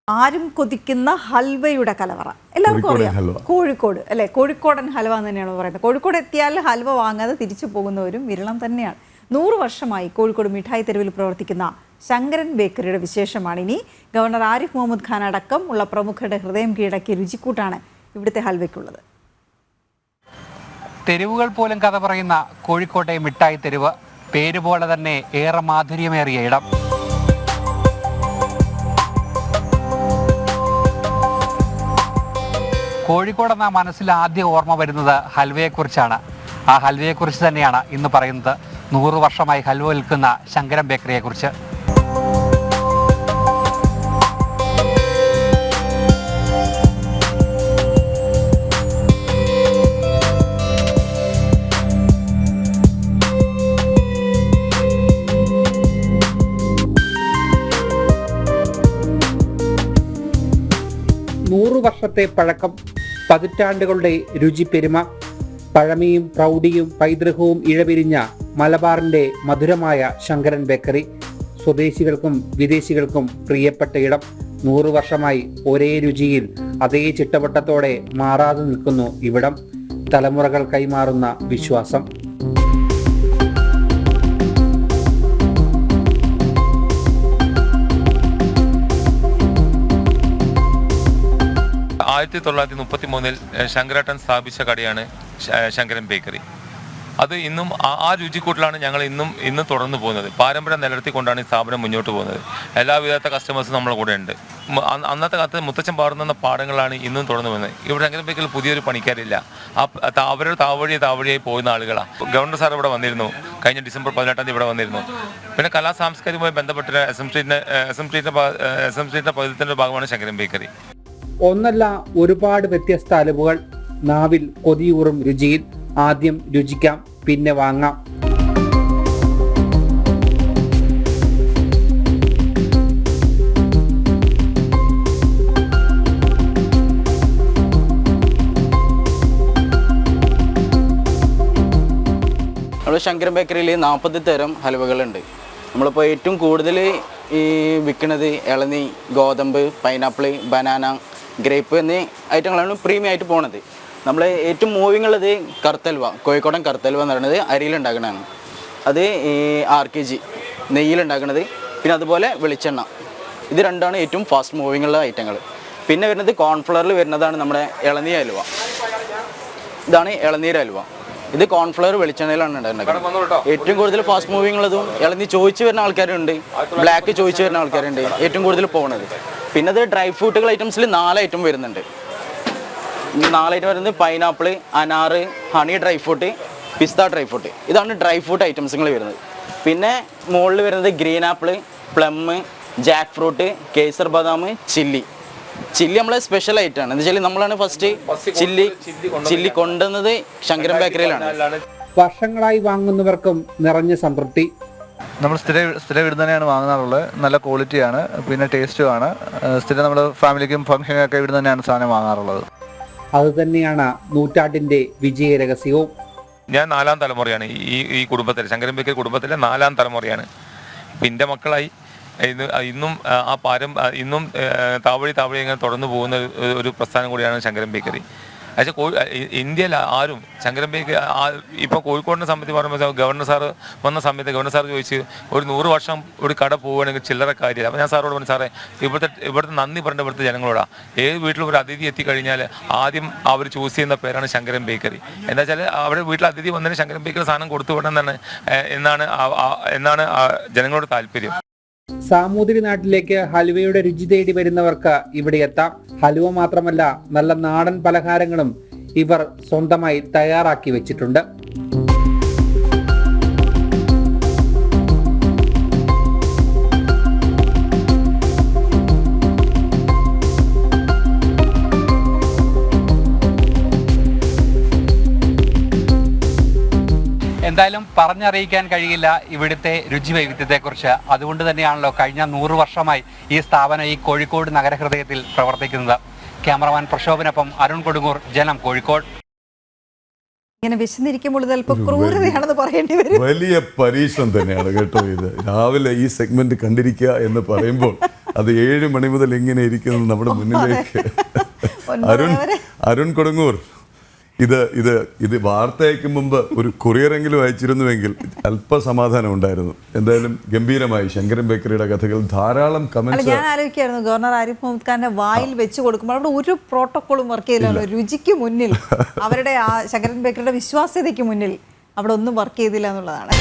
ആരും കൊതിക്കുന്ന ഹൽവയുടെ കലവറ എല്ലാവർക്കും അറിയാം. കോഴിക്കോട് അല്ലെ, കോഴിക്കോടൻ ഹൽവ എന്ന് തന്നെയാണ് പറയുന്നത്. കോഴിക്കോട് എത്തിയാൽ ഹൽവ വാങ്ങാതെ തിരിച്ചു പോകുന്നവരും വിരളം തന്നെയാണ്. 100 വർഷമായി കോഴിക്കോട് മിഠായി തെരുവിൽ പ്രവർത്തിക്കുന്ന ശങ്കരൻ ബേക്കറിയുടെ വിശേഷമാണ് ഇനി. ഗവർണർ ആരിഫ് മുഹമ്മദ് ഖാൻ അടക്കം ഉള്ള പ്രമുഖരുടെ ഹൃദയം കീഴടക്കിയ രുചിക്കൂട്ടാണ് ഇവിടുത്തെ ഹൽവയ്ക്കുള്ളത്. തെരുവുകൾ പോലും കഥ പറയുന്ന കോഴിക്കോട്ടെ മിഠായി തെരുവ്, പേരുപോലെ തന്നെ ഏറെ മാധുര്യമേറിയ ഇടം. കോഴിക്കോടെന്ന മനസ്സിൽ ആദ്യം ഓർമ്മ വരുന്നത് ഹൽവയെക്കുറിച്ചാണ്. ആ ഹൽവയെക്കുറിച്ച് തന്നെയാണ് ഇന്ന് പറയുന്നത്. 100 വർഷമായി ഹൽവ വിൽക്കുന്ന ശങ്കരൻ ബേക്കറിയെക്കുറിച്ച്. വർഷത്തെ പഴക്കം, പതിറ്റാണ്ടുകളുടെ രുചിപ്പെരുമ, പഴമയും പ്രൗഢിയും പൈതൃകവും ഇഴപിരിഞ്ഞ മലബാറിന്റെ മധുരമായ ശങ്കരൻ ബേക്കറി, സ്വദേശികൾക്കും വിദേശികൾക്കും പ്രിയപ്പെട്ട ഇടം. 100 വർഷമായി ഒരേ രുചിയിൽ അതേ ചിട്ടവട്ടത്തോടെ മാറാതെ നിൽക്കുന്നു ഇവിടം. തലമുറകൾ കൈമാറുന്ന വിശ്വാസം. ആയിരത്തി 1933 ശങ്കരേട്ടൻ സ്ഥാപിച്ച കടയാണ് ശങ്കരൻ ബേക്കറി. അത് ഇന്നും ആ രുചിക്കൂട്ടിലാണ് ഞങ്ങൾ ഇന്നും തുടർന്ന് പോകുന്നത്. പാരമ്പര്യം നിലനിർത്തിക്കൊണ്ടാണ് ഈ സ്ഥാപനം മുന്നോട്ട് പോകുന്നത്. എല്ലാവിധത്തെ കസ്റ്റമേഴ്സും നമ്മളെ കൂടെ ഉണ്ട്. അന്നത്തെ കാലത്ത് മുത്തച്ഛൻ പാടുന്ന പാടങ്ങളാണ് ഇന്നും തുടർന്ന് പോകുന്നത്. ഇവിടെ ശങ്കരൻ ബേക്കറിൽ പുതിയൊരു പണിക്കാരില്ല. അവരുടെ താവഴിയായി പോകുന്ന ആളുകളാണ്. ഗവർണർ സാർ ഇവിടെ വന്നിരുന്നു. കഴിഞ്ഞ ഡിസംബർ 18 ഇവിടെ വന്നിരുന്നു. പിന്നെ കലാ സാംസ്കാരികവുമായി ബന്ധപ്പെട്ട എസ് എം സ്ട്രീറ്റിന്റെ പദ്ധതിയുടെ ഭാഗമാണ് ശങ്കരൻ ബേക്കറി. ഒന്നല്ല, ഒരുപാട് വ്യത്യസ്ത അലവുകൾ, നാവിൽ കൊതിയൂറും രുചിയിൽ. ആദ്യം രുചിക്കാം, പിന്നെ വാങ്ങാം. നമ്മൾ ശങ്കരൻ ബേക്കറിയിൽ 40 തരം ഹലുവകളുണ്ട്. നമ്മളിപ്പോൾ ഏറ്റവും കൂടുതൽ ഈ വിൽക്കുന്നത് ഇളനീ, ഗോതമ്പ്, പൈനാപ്പിൾ, ബനാന, ഗ്രേപ്പ് എന്നീ ഐറ്റങ്ങളാണ് പ്രീമിയം ആയിട്ട് പോണത്. നമ്മൾ ഏറ്റവും മൂവിങ് ഉള്ളത് കറുത്തൽവ, കോഴിക്കോടൻ കറുത്തൽവ എന്ന് പറയുന്നത് അരിയിലുണ്ടാക്കുന്നതാണ്. അത് ഈ RKG നെയ്യിലുണ്ടാക്കുന്നത്. പിന്നെ അതുപോലെ വെളിച്ചെണ്ണ. ഇത് രണ്ടാണ് ഏറ്റവും ഫാസ്റ്റ് മൂവിങ് ഉള്ള ഐറ്റങ്ങൾ. പിന്നെ വരുന്നത് കോൺഫ്ലവറിൽ വരുന്നതാണ് നമ്മുടെ ഇളനീർ ഹലുവ. ഇതാണ് ഇളനീർ ഹലുവ. ഇത് കോൺഫ്ലവർ വെളിച്ചെണ്ണയിലാണ് ഉണ്ടാക്കുന്നത്. ഏറ്റവും കൂടുതൽ ഫാസ്റ്റ് മൂവിങ് ഉള്ളതും ഇളനീർ ചോദിച്ചു വരുന്ന ആൾക്കാരുണ്ട്, ബ്ലാക്ക് ചോദിച്ചു വരുന്ന ആൾക്കാരുണ്ട് ഏറ്റവും കൂടുതൽ പോകുന്നത്. പിന്നെ അത് ഡ്രൈ ഫ്രൂട്ടുകൾ ഐറ്റംസിൽ 4 ഐറ്റം വരുന്നുണ്ട്. 4 ഐറ്റം വരുന്നത് പൈനാപ്പിൾ, അനാറ്, honey dry fruit, pista dry fruit. ഇതാണ് ഡ്രൈ ഫ്രൂട്ട് ഐറ്റംസുകൾ വരുന്നത്. പിന്നെ മുകളിൽ വരുന്നത് green apple, plum, jackfruit, kesar badam, chilli നമ്മളെ സ്പെഷ്യൽ ഐറ്റമാണ്. എന്താ വെച്ചാൽ നമ്മളാണ് ഫസ്റ്റ് ചില്ലി കൊണ്ടുവന്നത് ശങ്കരൻ ബേക്കറിയിലാണ്. വർഷങ്ങളായി വാങ്ങുന്നവർക്കും നിറഞ്ഞ സംതൃപ്തി. നമ്മൾ സ്ഥിരം ഇവിടെ തന്നെയാണ് വാങ്ങാറുള്ളത്. നല്ല ക്വാളിറ്റിയാണ്, പിന്നെ ടേസ്റ്റുമാണ്. സ്ഥിരം നമ്മൾ ഫാമിലിക്കും ഫംഗ്ഷനൊക്കെ ഇവിടെ തന്നെയാണ് സാധനം വാങ്ങാറുള്ളത്. അതുതന്നെയാണ് നൂറ്റാണ്ടിന്റെ വിജയ രഹസ്യവും. ഞാൻ 4ാം തലമുറയാണ് ഈ കുടുംബത്തിൽ, ശങ്കരൻ ബേക്കറി കുടുംബത്തിലെ 4ാം തലമുറയാണ്. ഇപ്പം എൻ്റെ മക്കളായി ഇന്നും ഇന്നും താവഴി ഇങ്ങനെ തുടർന്ന് പോകുന്ന ഒരു പ്രസ്ഥാനം കൂടിയാണ് ശങ്കരൻ ബേക്കറി. പക്ഷേ ഇന്ത്യയിൽ ആരും ശങ്കരൻ ബേക്കറി ഇപ്പോൾ കോഴിക്കോടിനെ സംബന്ധിച്ച് പറയുമ്പോൾ ഗവർണർ സാറ് വന്ന സമയത്ത് ഗവർണർ സാർ ചോദിച്ച് ഒരു 100 വർഷം ഒരു കട പോവുകയാണെങ്കിൽ ചില്ലറ കാര്യമില്ല. അപ്പോൾ ഞാൻ സാറോട് പറഞ്ഞു, സാറേ ഇവിടുത്തെ നന്ദി പറഞ്ഞ ഇവിടുത്തെ ജനങ്ങളോടാണ്. ഏത് വീട്ടിലും ഒരു അതിഥി എത്തിക്കഴിഞ്ഞാൽ ആദ്യം അവർ ചൂസ് ചെയ്യുന്ന പേരാണ് ശങ്കരൻ ബേക്കറി. എന്താ വെച്ചാൽ അവിടെ വീട്ടിൽ അതിഥി വന്നതിന് ശങ്കരൻ ബേക്കറി സാധനം കൊടുത്തു വിടണം എന്നാണ് ജനങ്ങളോട് താല്പര്യം. സാമൂതിരി നാട്ടിലേക്ക് ഹലുവയുടെ രുചി തേടി വരുന്നവർക്ക് ഇവിടെ എത്താം. ഹലുവ മാത്രമല്ല, നല്ല നാടൻ പലഹാരങ്ങളും ഇവർ സ്വന്തമായി തയ്യാറാക്കി വെച്ചിട്ടുണ്ട്. എന്തായാലും പറഞ്ഞറിയിക്കാൻ കഴിയില്ല ഇവിടുത്തെ രുചി വൈവിധ്യത്തെക്കുറിച്ച്. അതുകൊണ്ട് തന്നെയാണല്ലോ കഴിഞ്ഞ 100 വർഷമായി ഈ സ്ഥാപനം ഈ കോഴിക്കോട് നഗരഹൃദയത്തിൽ പ്രവർത്തിക്കുന്നത്. ക്യാമറമാൻ പ്രശോഭനൊപ്പം അരുൺ കൊടുങ്ങൂർ, ജനം, കോഴിക്കോട്. ഇങ്ങനെ വിശന്നിരിക്കുമ്പോൾ ചിലപ്പോൾ ക്രൂരതയാണെന്ന് പറയേണ്ടി വരും. വലിയ പരീക്ഷണം തന്നെയാണ് കേട്ടോ ഇത്. രാവിലെ ഈ സെഗ്മെന്റ് കണ്ടിരിക്കുക എന്ന് പറയുമ്പോൾ അത് 7 മണി മുതൽ ഇങ്ങനെ ഇരിക്കുന്നത് നമ്മുടെ മുന്നിലേക്ക്. അരുൺ കൊടുങ്ങൂർ, ഇത് വാർത്ത അയക്കും മുമ്പ് ഒരു കൊറിയറെങ്കിലും അയച്ചിരുന്നുവെങ്കിൽ അല്പസമാധാനം ഉണ്ടായിരുന്നു. എന്തായാലും ഗംഭീരമായി ശങ്കരൻ ബേക്കറിയുടെ കഥകൾ ധാരാളം കമന്റ്സ്. ഞാൻ ആലോചിക്കായിരുന്നു ഗവർണർ ആരിഫ് മുഹമ്മദ് ഖാന്റെ വായിൽ വെച്ച് കൊടുക്കുമ്പോൾ അവിടെ ഒരു പ്രോട്ടോക്കോളും വർക്ക് ചെയ്തില്ലല്ലോ. രുചിക്ക് മുന്നിൽ, അവരുടെ ആ ശങ്കരൻ ബേക്കറിയുടെ വിശ്വാസ്യതയ്ക്ക് മുന്നിൽ അവിടെ ഒന്നും വർക്ക് ചെയ്തില്ല എന്നുള്ളതാണ്.